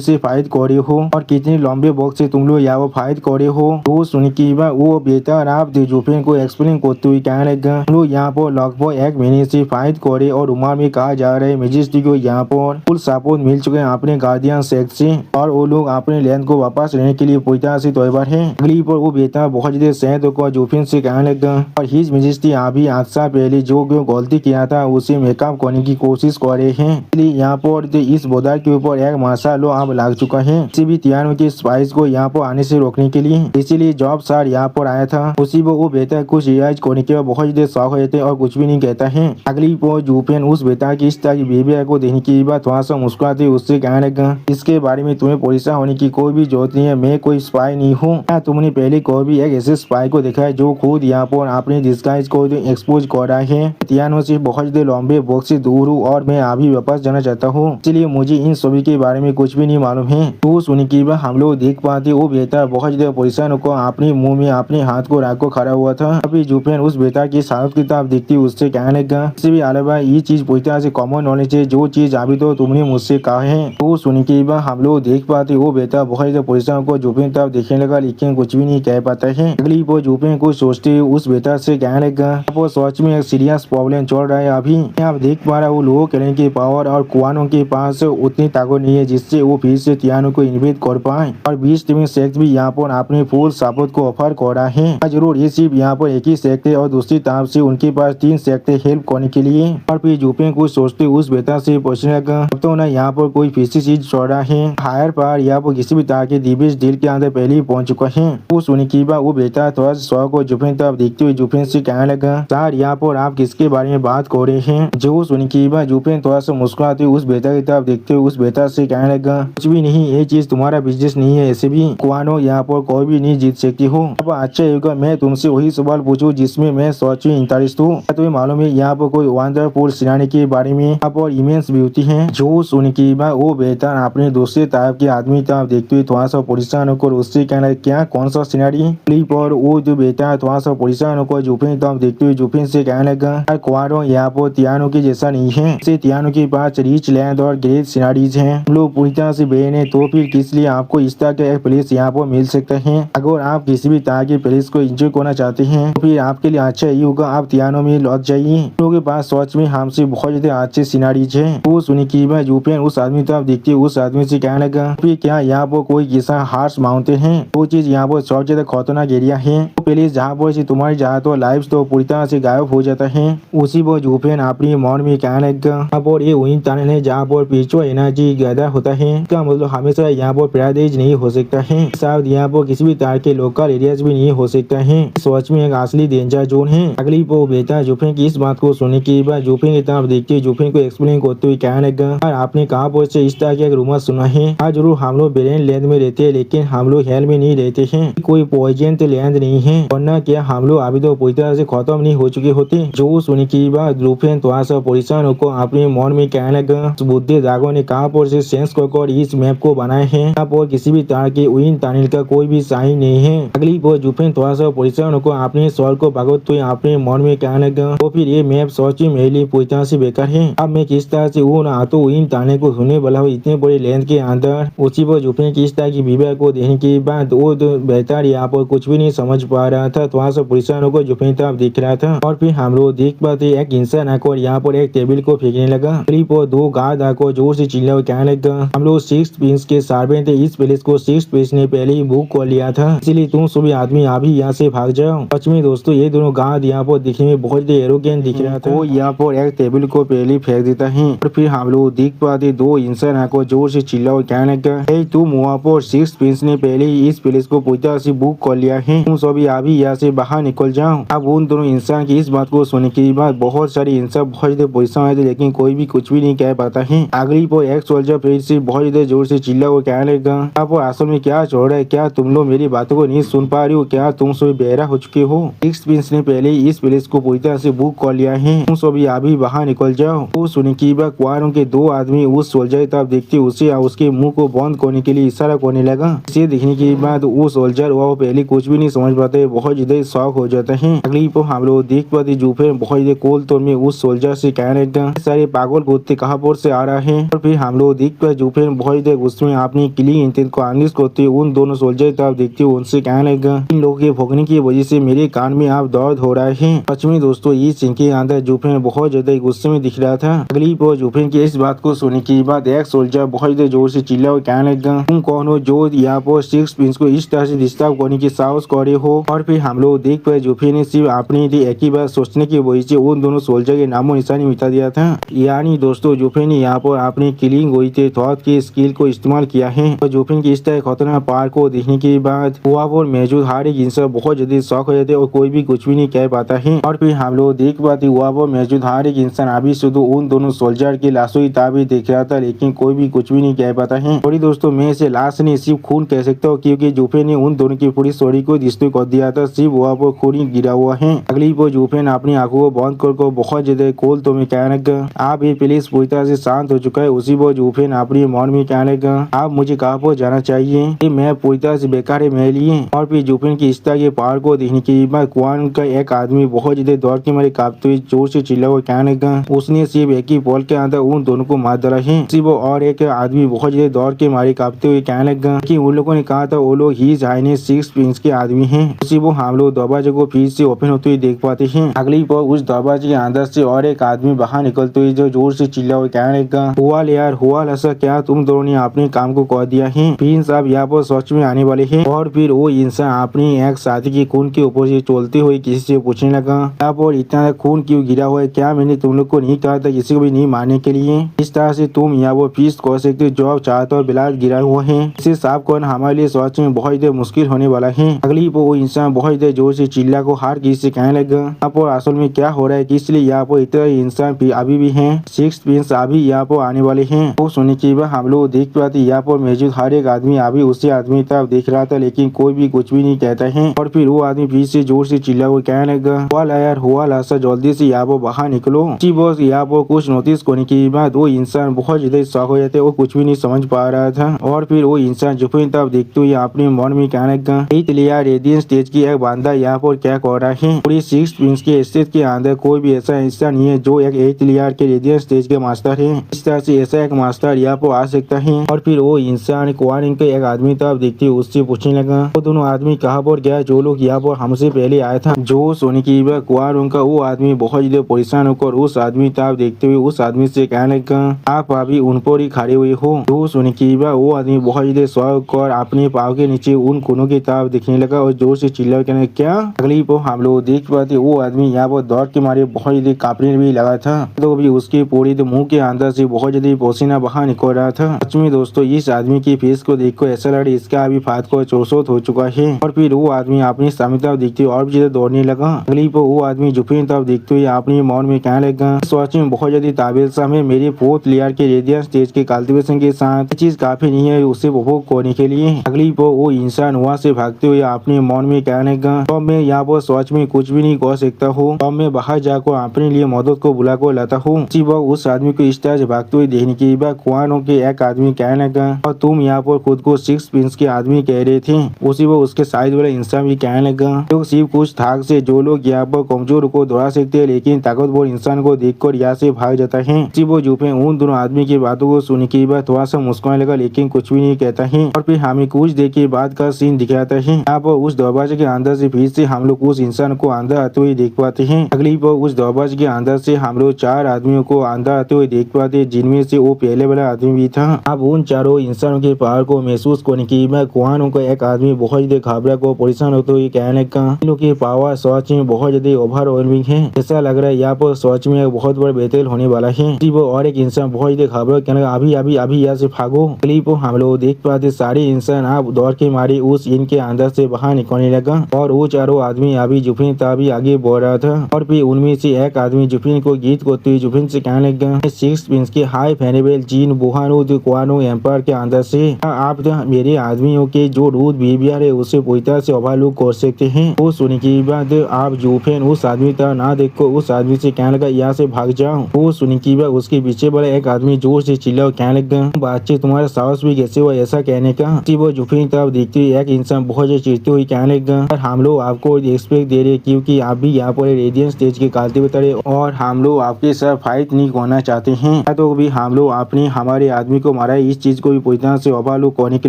A: से फाइट कर रहे हो और कितने लंबे वक्त से तुम लोग यहाँ फाइट कर रहे हो। वो सुनने के बाद वो बेहतर आप जुफिन को एक्सप्लेन करते हुए कहने लगा हम लोग यहाँ पर लगभग 1 महीने से फाइट कर रहे और उमर में कहा जा रहा है मेजेस्टी को यहाँ पर फुल सपोर्ट मिल चुके हैं अपने गार्डियन सेक्ट से और वो लोग अपने लैंड को वापस लेने के लिए पूरी तरह से तैयार है। अगली पर वो बेहतर बहुत ज्यादा सहद होकर जुफिन से कहने लगा और हिज मेजेस्टी अभी 8 साल पहले जो गलती किया था उसे मेकअप करने की कोशिश कर रहे हैं, इसलिए यहाँ पर इस बॉर्डर के ऊपर एक मार्शल लॉ अब लग चुका है किसी भी तियानो की स्पाइस को यहाँ पर आने से रोकने के लिए। इसीलिए जॉब सर यहाँ पर आया था उसी वो बेटा कुछ रियाज करने के बाद बहुत ज्यादा शौक होते और कुछ भी नहीं कहता है। अगली पर जुफिन उस बेटा की इस तरह की बिहेवियर को देखने की बात थोड़ा सा मुस्कुराते उससे कहने लगा इसके बारे में तुम्हें परेशान होने की कोई भी जरूरत नहीं है, मैं कोई स्पाई नहीं हूँ। तुमने पहले कोई भी एक ऐसे स्पाई को देखा है जो खुद यहाँ पर अपने डिस्गाइज को एक्सपोज कर रहा है। तियानो से बहुत ज्यादा लंबे वक्त से दूर हूँ और मैं अभी वापस जाना चाहता हूँ, इसलिए मुझे इन सभी के बारे में कुछ भी नहीं मालूम है। तो सुनने की बात हम लोग देख पाते वो बेटा बहुत ज्यादा परेशान होकर अपने मुंह में अपने हाथ को रख कर खड़ा हुआ था। अभी जुफिन उस बेटा की साफ किताब देखती उससे कहने लगा इससे भी अलावा ये चीज पूरी तरह से कॉमन नॉलेज है जो चीज अभी तो तुमने मुझसे कहा है। तो सुनने के बाद हम लोग देख पाते वो बेटा बहुत ज्यादा परेशान को जुफिन तरफ देखने लगा लेकिन कुछ भी नहीं कह पाता है। अगली वो जुफिन को सोचते उस बेटा से कहने लगा वो सच में एक सीरियस प्रॉब्लम चल रहा है। अभी आप देख पा रहा वो लोगों कहने की पावर और कुआनों के पास उतनी ताकत नहीं है जिससे वो फिर से तियानो को इन्वेट कर पाए और 20 टीम सेक्स भी यहाँ पर अपने फुल सपोर्ट को ऑफर कर रहा है। जरूर ये सिर्फ यहाँ पर एक ही सेक्स सकते और दूसरी तरफ से उनके पास 3 सकते हेल्प करने के लिए। और फिर जुफेन कुछ सोचते उस बेटा से पूछने लगा, अब तो ना यहाँ पर कोई फिर चीज छोड़ रहा है, हायर पर या वो किसी भी तरह के दिवेश डील के अंदर पहले ही पहुंच चुका है। वो सुनने के बाद वो बेटा थोड़ा सा को जुफेन तरफ देखते हुए जुफेन से कहने लगा, सर यहाँ पर आप किसके बारे में बात कर रहे हैं। जो सुनने के बाद जुफेन थोड़ा सा मुस्कुराते हुए उस बेटा की तरफ देखते हुए उस बेटा से कहने लगा, कुछ भी नहीं, ये चीज तुम्हारा बिजनेस नहीं है, ऐसे भी कुआनो यहाँ पर कोई भी नहीं जीत सकती हो। अब अच्छा होगा मैं तुमसे वही सवाल पूछूं जिसमें मैं सच में इंटरेस्ट हूँ। तुम्हें मालूम है यहाँ पर कोई वंडरफुल सिनारी के बारे में यहाँ पर इमेंस ब्यूटी है। जो सुनने के बाद वो बेहतर अपने दूसरे तरफ के आदमी तरफ देखते हुए थोड़ा सा परेशान होकर उससे कहना, क्या कौन सा सिनारी। पर वो जो बेटा थोड़ा सा परेशान होकर जुफेन तरफ देखते हुए जुफेन से कहने लगा, कुआनो यहाँ पर तियानो के जैसा नहीं है, इसे तियानो के पास रिच लैंड और ग्रेट सिनारीज हैं, हम लोग पूरी तरह से बेन है, तो फिर किस लिए आपको इस तरह का एक प्लेस यहाँ पर मिल सकता है। अगर आप किसी भी तरह के प्लेस को एंजॉय करना चाहते हैं तो फिर आपके लिए अच्छा यही होगा आप तियानो में लौट जाइए, लोगों के पास सच में हमसे बहुत ज्यादा अच्छे सिनारीज है। वो सुनी की बात जुफेन उस आदमी तरफ देखते उस आदमी से कहने लगा, फिर क्या यहाँ पर कोई किसा हार्स माउंटेन है, वो चीज यहाँ पर सबसे ज्यादा खतरनाक एरिया है, तो प्लीज जहाँ पर से तुम्हारी जहाँ तो लाइफ तो पूरी तरह से गायब हो जाता है। उसी पर जुफेन अपनी मन में कहने लगा, यहाँ पर ये वही टनल है जहाँ पर स्पिरिचुअल एनर्जी गैदर होता है, इसका मतलब हमेशा यहाँ पर पैराडाइज नहीं हो सकता है, शायद यहाँ पर किसी भी तरह के लोकल एरियाज भी नहीं हो सकता है, सच में एक असली डेंजर जोन है। अगली वो बेटा जुफेन की इस बात को सुनने के बाद जुफेन की तरफ देखते जुफेन को एक्सप्लेन करते हुए कहने लगा, आपने कहाँ पर से इस तरह के रूमर सुना है, हाँ जरूर हम लोग बेरेन लैंड में रहते हैं लेकिन हम लोग हेल में नहीं रहते हैं, कोई पॉइजन लैंड नहीं है, वरना क्या हम लोग अभी तो पूरी तरह से खत्म नहीं हो चुके होते। जो सुनने के बाद जुफेन थोड़ा सा परेशान होकर अपने मन में कहने लगा, बुद्धि दागो ने कहाँ पर से सेंस कर इस मैप को बनाए हैं, यहाँ पर किसी भी तरह के विंड टनल का कोई भी साइन नहीं है। अगली बार जुफेन थोड़ा सा परेशान होकर अपने सवाल को भगवत हुए अपने मन में कहने लगा, तो फिर ये मैप सच में मेरे लिए पूरी तरह से बेकार है, अब मैं किस तरह से वो ना तो विंड टनल को ढूंढने वाला हूँ इतने बड़े लेंथ के अंदर। उसी पर जुफेन की इस तरह की विवाह को देखने के बाद वो बेहतर यहाँ पर कुछ भी नहीं समझ पा रहा था, थोड़ा सा परेशान होकर जुफेन तरफ देख रहा था। और फिर हम लोग देख पाते एक इंसान आकर यहाँ पर एक टेबल को फेंकने लगा। पर 2 गार्ड आकर जोर से चिल्ला कहने लगा, हम लोग 6 प्रिंस के सर्वेंट थे, इस प्लेस को 6 प्रिंस ने पहले ही बुक कर लिया था, इसलिए तुम सभी आदमी अभी यहाँ से भाग जाओ। सच में दोस्तों ये दोनों गार्ड यहाँ पर दिखने में बहुत ही एरोगेंट दिख रहा था। वो यहाँ पर एक टेबल को पहले फेंक देता है और फिर हम लोग देख पाते 2 इंसान आकर जोर से चिल्ला कहने लगा, तुम वहाँ पर 6 प्रिंस ने पहले ही इस प्लेस को पूरी तरह से बुक कर लिया है, तुम सभी अभी यहाँ से बाहर निकल जाओ। अब उन दोनों इंसान की इस बात को सुनने के बाद बहुत सारे इंसान बहुत ज्यादा परेशान हुए थे लेकिन कोई भी कुछ भी नहीं कह पाता है। अगली पर एक सोल्जर फिर से बहुत ज्यादा जोर से चिल्ला वो कहने लगा, आप असल में क्या छोड़ रहे, क्या तुम लोग मेरी बातों को नहीं सुन पा रही हो, क्या तुम सभी बहरा हो चुके हो, 6 प्रिंस ने पहले ही इस प्लेस को पूरी तरह से बुक कर लिया है, तुम सभी अभी बाहर निकल जाओ। वो सुनने के बाद कुआरों के 2 आदमी उस सोल्जर की तरफ देखते उसे उसके मुंह को बंद करने के लिए इशारा करने लगा। इसे देखने के बाद वो सोल्जर वो पहले कुछ भी नहीं समझ पाते, बहुत ज्यादा शौक हो जाता है। अगली पर हम लोग देख पाते जुफेन बहुत ज्यादा कोल तौर में उस सोल्जर से कहने लगा, सारे पागल कुत्ते कहाँ पर से आ रहा है। और फिर हम लोग देख पाते जुफेन बहुत ज्यादा गुस्से में अपनी क्लीन इंटेंट को अनलिस्ट करते उन दोनों सोल्जर की तरफ देखते हुए उनसे कहने लगा, इन लोगों के भोगने की वजह से मेरे कान में आप दर्द हो रहा है। सच में दोस्तों ये सीन के अंदर जुफेन बहुत ज्यादा गुस्से में दिख रहा था। अगली पर जुफेन की इस बात को सुनने के बाद एक सोल्जर बहुत ज्यादा जोर से चिल्ला और कहने लगा, तुम कौन हो जो यहाँ पर 6 प्रिंस को इस तरह से डिस्टर्ब करने की साहस करे हो। और फिर हम लोग देख पाए जुफेन ने सिर्फ अपने लिए एक ही बार सोचने की वजह से उन दोनों सोल्जर के नामो निशानी मिटा दिया था। यानी दोस्तों जुफेन ने यहाँ पर अपने किलिंग गोइते थॉट के स्किल को इस्तेमाल किया है। और जुफेन की इस तरह खतरनाक पार को देखने के बाद वहाँ पर मौजूद हर एक इंसान बहुत जल्दी शौक हो जाते और कोई भी कुछ भी नहीं कह पाता है। और फिर हम लोग देख पाते वहाँ पर मौजूद हर एक इंसान अभी शुद्ध उन दोनों सोल्जर की लाशों की ताबीर देख रहा था लेकिन कोई भी कुछ भी नहीं कह पाता है। और दोस्तों मैं इसे लाश नहीं सिर्फ खून कह सकता हूँ क्योंकि जुफेन ने उन दोनों की पूरी स्टोरी को डिस्ट्रॉय कर दिया था, सिर्फ वहाँ पर खून ही गिरा हुआ है। अगली पर जुफेन अपनी आंखों को बंद कर बहुत ज्यादा कोल तो में कहने लगा, आप ये प्लीज पूरी तरह से शांत हो चुका है। उसी पर जुफेन अपनी मन में कहने लगा, आप मुझे कहाँ पर जाना चाहिए, ये मैं पूरी तरह से बेकार है मेरे लिए। और फिर जुफेन की इस तरह के पहाड़ को देखने के बाद कुआन का एक आदमी बहुत ज्यादा दौड़ के मारे कांपते हुए जोर से चिल्ला हुआ कहने लगा, उसने सिर्फ एक ही पल के अंदर उन दोनों को मार डाला है। सिर्फ और एक आदमी बहुत ज्यादा दौड़ के मारे कांपते हुए कहने लगा कि उन लोगों ने कहा था वो लोग ही जाने 6 प्रिंस के आदमी हैं। उसी वो हम लोग दरवाजे को फिर से ओपन होते हुए देख पाते हैं। अगली पर उस दरवाजे के अंदर से और एक आदमी बाहर निकलते हुए जो जोर से चिल्ला हुआ कहने लगा, हुआ यार हुआ ऐसा क्या तुम दोनों ने अपने काम को कर दिया है, प्रिंस अब यहाँ पर सच में आने वाले हैं। और फिर वो इंसान अपनी एक साथी के खून के ऊपर से चलते हुए हुए किसी से पूछने लगा, यहाँ पर इतना खून क्यों गिरा हुआ है? क्या मैंने तुम लोग को नहीं कहा था किसी को भी नहीं मारने के लिए? इस तरह से तुम यहाँ वो फीस कर सकते हो जो आप चाहते हो। बिलाल गिरा हुआ है, इसे साफ करना हमारे लिए सच में बहुत ही मुश्किल होने वाला है। अगली वो इंसान बहुत ही जोर से चिल्ला को हार किसी से कहने लगा, यहाँ पर असल में क्या हो रहा है, किस लिए यहाँ पर इतना इंसान अभी भी है? सिक्स प्रिंस अभी यहाँ पर आने वाले हैं। वो सुनने के बाद हम लोग देख पाते यहाँ पर मौजूद हर एक आदमी अभी उसी आदमी तरफ देख रहा था, लेकिन कोई भी कुछ भी नहीं कहता है। और फिर वो आदमी फिर से जोर से चिल्ला को कहने लगा, हुआ यार हुआ लाशा, जल्दी से यहाँ पर बाहर निकलो। जी बॉस यहाँ पर कुछ नोटिस करने के बाद वो इंसान बहुत ज्यादा शॉक हो जाते, वो कुछ भी नहीं समझ पा रहा था। और फिर वो इंसान जुफिन तरफ देखते हुए अपने मन में कहने लगा, रेडियंस स्टेज की एक बंदा यहाँ पर क्या कर रहा है? पूरी सिक्स प्रिंस के स्टेज के अंदर कोई भी ऐसा इंसान नहीं है जो एक 8 लेयर के रेडियंस स्टेज के मास्टर है। इस तरह से ऐसा एक मास्टर यहाँ पर आ सकता है। और फिर वो इंसान क्वारिंग के एक आदमी तरफ देखते हुए उससे पूछने लगा, वो दोनों आदमी कहाँ पर गया जो लोग यहाँ पर हमसे पहले आया था? जो सोने की क्वारिंग का वो आदमी बहुत ज्यादा परेशान होकर उस आदमी तरफ देखते हुए उस आदमी से कहने लगा, आप अभी उन पर ही खड़े हुए हो? जो सोने की वो आदमी बहुत ज्यादा शौक कर अपने पाँव के नीचे उन कोनों की तरफ देखने लगा और जोर से चिल्ला कहने, क्या? अगली को हम लोग देख पाते वो आदमी यहाँ पर दौड़ के मारे बहुत ज्यादा कांपने भी लगा था, तो अभी उसके पूरी मुंह के अंदर से बहुत ज्यादा पसीना बाहर निकल रहा था। सच में दोस्तों इस आदमी की फेस को देखकर ऐसा लगा इसका अभी फात को चौसौत हो चुका है। और फिर वो आदमी अपनी सामने तरफ देखते हुए और भी ज्यादा दौड़ने लगा। अगली को वो आदमी जुफिन तरफ देखते हुए अपने मौन में कहने लगा, सच में बहुत ज्यादा ताबेल सा है, मेरे 4th लेयर के रेडियंस स्टेज के कल्टीवेशन के साथ चीज काफी नहीं है उसे उपभोग करने के लिए। अगली को वो इंसान वहाँ से भागते हुए अपने मौन में कहने लगा, तो मैं यहाँ पर सच में कुछ भी नहीं कर सकता हूँ, तो मैं बाहर जाकर अपने लिए मदद को बुला कर लाता हूँ। उस आदमी को इस तरह से भागते हुए देखने के बाद कुआनों के एक आदमी कहने लगा, और तुम यहाँ पर खुद को सिक्स प्रिंस के आदमी कह रहे थे? उसी वो उसके साइड वाला इंसान भी कहने लगा, तो सिर्फ कुछ थाक से जो लोग यहाँ पर कमजोर को दौड़ा सकते हैं लेकिन ताकतवर इंसान को देखकर यहाँ से भाग जाता है। वो जुफे उन दोनों आदमी की बातों को सुनने के बाद थोड़ा सा मुस्कुराने लगा लेकिन कुछ भी नहीं कहता है। और फिर हमें कुछ देर के बाद का सीन दिखाता है। यहाँ पर उस दरवाजे के अंदर से फिर से हम लोग उस इंसान को अंदर आते हुए देख पाते हैं। अगली पर उस दरवाजे के अंदर से हम लोग 4 आदमियों को अंदर आते हुए देख पाते हैं, जिनमें से वो पहले वाला आदमी भी था। अब उन चारों इंसानों के पावर को महसूस करने की कुआनों का एक आदमी बहुत ज्यादा घबरा को परेशान होते हुए कहने का, इन लोग की पावर सच में बहुत ज्यादा ओवरवेलमिंग है, ऐसा लग रहा है यहाँ पर सच में एक बहुत बड़ा बेतल होने वाला है। वो और एक इंसान बहुत ज्यादा घबरा कहने लगा, अभी अभी अभी यहाँ से भागो। क्लिप हम लोग देख पाते सारे इंसान आप दौड़ के मारे उस इनके अंदर से बाहर निकलने लगा और वो चारों आदमी अभी जुफिन तभी आगे बढ़ रहा था। और फिर उनमें से एक आदमी जुफिन को गीत करते हुए जुफिन से कहने लगा, सिक्स प्रिंस के हाई फेनेबल जीन बुहानो कुआनो एम्पायर के अंदर से आप मेरे आदमियों के जो रूद बिहेवियर है उसे पूरी तरह से ओवरलुक कर सकते हैं। वो सुनने के बाद आप जुफिन उस आदमी तरह ना देखो उस आदमी से कहने लगा, यहाँ से भाग जाओ। वो सुनने के बाद उसके पीछे वाला एक आदमी जोर से चिल्ला कहने लगा, बातचीत तुम्हारा साहस भी कैसे हुआ ऐसा कहने का? वो जुफिन तरफ देखते हुए एक इंसान बहुत ज्यादा चिढ़ते हुए कहने लगा, हम लोग आपको रिस्पेक्ट दे रहे क्योंकि आप भी यहाँ पर रेडियंस स्टेज के कल्टीवेटर है और हम लोग आपके साथ फाइट नहीं करना चाहते हैं, तो भी हम लोग अपने हमारे आदमी को मारा इस चीज को भी पूरी तरह से ओवरलुक करने के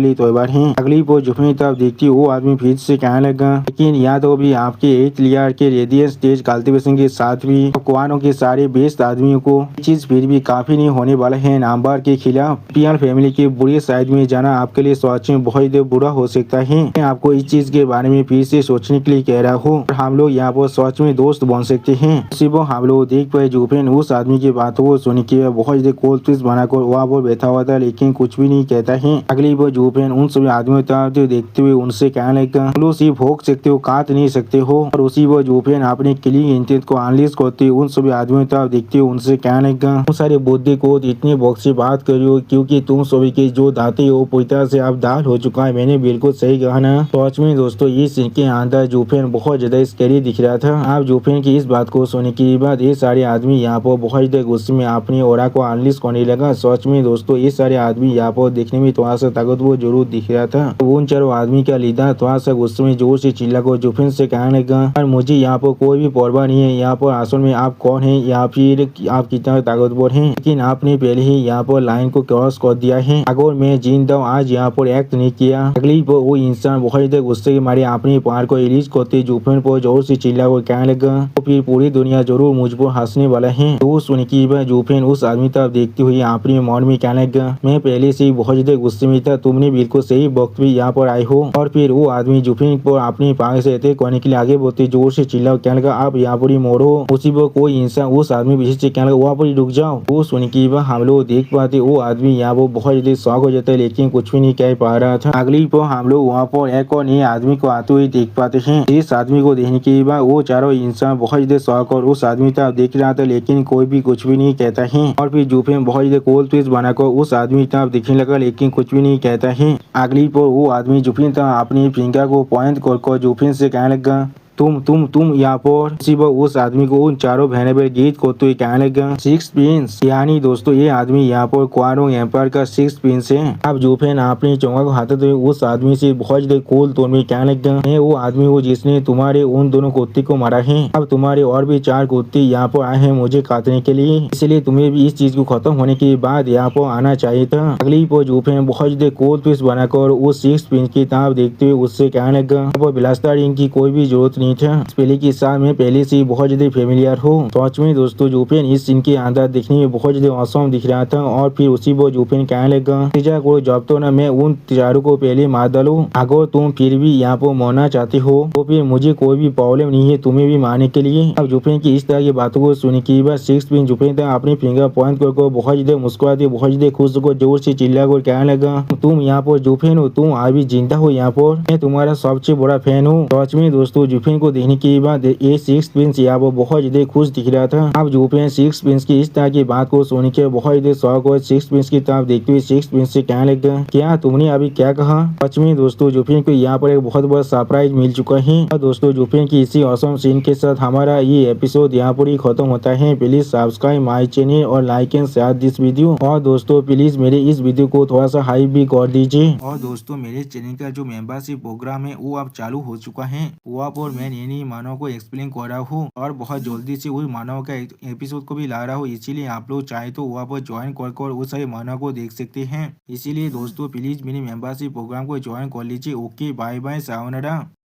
A: लिए तैयार हैं। अगली वो जुफिन तरफ देखती वो आदमी फिर से कहने लगा, लेकिन यहाँ तो भी आपके 8 लेयर के रेडियंस स्टेज कल्टीवेशन के साथ भी कुआनों के सारे बेस्ट आदमियों को चीज फिर भी काफी नहीं होने वाला है। नामबार के खिलाफ पियर फैमिली के बुरे साइड में जाना आपके लिए सोच में बहुत बुरा हो सकता है। मैं आपको इस चीज के बारे में फिर से सोचने के लिए कह रहा हूँ। हम लोग यहाँ पर सोच में दोस्त बन सकते हैं। सिर्फ हम लोग देख पाए जुफिन उस आदमी की बातों को सुन के बहुत ज्यादा कोल्ड पीस बनाकर वहाँ पर बैठा हुआ था लेकिन कुछ भी नहीं कहता है। अगली बार जुफिन उन सभी आदमियों तरफ देखते हुए उनसे कहने लगा, तुम सिर्फ भोग सकते हो काट नहीं सकते हो। और उसी बार जुफिन अपने किलिंग इंटेंट को एनालिसिस करते हुए उन सभी आदमियों तरफ देखते हुए उनसे कहने लगा, तुम सारे बुद्धि को इतनी बॉक्स से बात करियो क्योंकि तुम सभी के जो दाते हो पूरी तरह से आप दाल हो चुका है। मैंने बिल्कुल सही कहा ना? सच में दोस्तों इस सीन के अंदर जुफिन बहुत ज्यादा स्कैरी दिख रहा था। आप जुफिन की इस बात को सुनने के बाद ये सारे आदमी यहाँ पर बहुत ज्यादा गुस्से में अपनी ओरा को एनालिसिस करने लगा। सच में दोस्तों ये सारे आदमी यहाँ पर देखने में थोड़ा सा ताकतवर जरूर दिख रहा था। उन चारों आदमी का लीडर थोड़ा सा गुस्से में जोर से चिल्ला को जुफिन से कहने लगा, मुझे यहाँ पर कोई भी परवाह नहीं है यहाँ पर असल में आप कौन है या फिर आप कितना ताकतवर हैं, लेकिन आपने पहले ही यहाँ पर लाइन को क्रॉस कर दिया है। अगर मैं जिंदा आज यहाँ पर एक्ट नहीं किया अगली पर वो इंसान बहुत ज्यादा गुस्से के मारे अपने पार को रिलीज करते जुफिन पर जोर से चिल्ला को कहने लगा, तो फिर पूरी दुनिया जरूर मुझ पर हंसने वाला है। तो सुन की जुफिन उस आदमी तरफ देखते हुए अपने मन में कहने लगा, मैं पहले से ही बहुत ज्यादा गुस्से में था, तुमने बिल्कुल सही वक्त भी यहाँ पर आए हो। और फिर वो आदमी जुफिन पर अपने पार से अटैक करने के लिए आगे आगे बढ़ते जोर से चिल्ला, कहने लगा आप यहाँ पर ही मोड़ो। उसी पर कोई इंसान उस आदमी पीछे से कहने लगा वहाँ पर ही रुक जाओ। वो सुन के हम लोग देख पाते वो आदमी यहाँ पर बहुत ज्यादा शौक हो जाता है, लेकिन कुछ भी नहीं कह पा रहा था। अगली पर हम लोग वहाँ पर एक और नए आदमी को आते हुए देख पाते हैं। इस आदमी को देखने के बाद वो चारों इंसान बहुत ज्यादा शौक और उस आदमी तरफ देख रहा था, लेकिन कोई भी कुछ भी नहीं कहता है। और फिर जुफेन बहुत ज्यादा कोल ट्विस्ट बनाकर उस आदमी तरफ दिखने लगा, लेकिन कुछ भी नहीं कहता है। अगली पर वो आदमी जुफेन तरफ अपनी फिंगर को पॉइंट कर जुफेन से कहने लगा तुम यहाँ पर। इसी पर उस आदमी को उन चारों बहने पर गीत करते हुए कहने लगा सिक्स प्रिंस, यानी दोस्तों ये आदमी यहाँ पर क्वारोंग एम्पायर का सिक्स प्रिंस है। अब जुफेन अपनी चौंगा को हाथते हुए उस आदमी से बहुत ज्यादा कोल तोड़ में कहने लगा मैं वो आदमी हूँ जिसने तुम्हारे उन दोनों कुत्ते को मारा है। अब तुम्हारे और भी 4 कुत्ते यहाँ पर आए हैं मुझे काटने के लिए, इसलिए तुम्हें भी इस चीज को खत्म होने के बाद यहाँ पर आना चाहिए था। अगली पर जुफेन बहुत ज्यादा कोल पीस बनाकर उस सिक्स प्रिंस की तरफ देखते हुए उससे कहने लगा बिलास्ता रिंग की कोई भी जरूरत नहीं था, इस पहले के साथ में पहले से बहुत ज्यादा फेमिलियर हो। सच में दोस्तों जुफेन इस सीन के अंदर दिखने में बहुत ज्यादा औसम दिख रहा था। और फिर उसी पर जुफेन कहने लगा को जब तो ना मैं उन चारों को पहले मार डालूं, अगर तुम फिर भी यहाँ पर मरना चाहते हो तो फिर मुझे कोई भी प्रॉब्लम नहीं है तुम्हें भी मारने के लिए। अब जुफेन की इस तरह की बातों को सुनने के बाद सिक्स प्रिंस जुफेन तक अपनी फिंगर पॉइंट कर बहुत ज्यादा मुस्कुराते बहुत ज्यादा खुश को जोर से चिल्ला कर कहने लगा तुम यहाँ पर जुफेन हो, तुम अभी जिंदा हो यहाँ पर, मैं तुम्हारा सबसे बड़ा फैन हूँ। सच में दोस्तों जुफेन को देखने के बाद ये सिक्स प्रिंस यहाँ पर बहुत ज्यादा खुश दिख रहा था। अब जुफेन सिक्स प्रिंस की इस तरह की बात को सुन के बहुत ज्यादा शौक और सिक्स प्रिंस की तरफ देखते हुए सिक्स प्रिंस से कहने लगा क्या तुमने अभी क्या कहा। सच में दोस्तों जुफेन को यहाँ पर एक बहुत बड़ा सरप्राइज मिल चुका है। और दोस्तों जुफेन की इसी औसम सीन के साथ हमारा ये एपिसोड यहाँ पर ही खत्म होता है। प्लीज सब्सक्राइब माई चैनल और like and share this video. और दोस्तों प्लीज मेरे इस वीडियो को थोड़ा सा हाइप भी कर दीजिए। और दोस्तों मेरे चैनल का जो मेंबरशिप प्रोग्राम है वो अब चालू हो चुका है। वहाँ पर मैं नई मानव को एक्सप्लेन कर रहा हूँ और बहुत जल्दी से वही मानव का एपिसोड को भी ला रहा हूँ, इसीलिए आप लोग चाहे तो वहाँ पर ज्वाइन कर उस सारे मानव को देख सकते हैं। इसीलिए दोस्तों प्लीज मेरे मेंबरशिप प्रोग्राम को ज्वाइन कर लीजिए। Okay bye bye sayonara.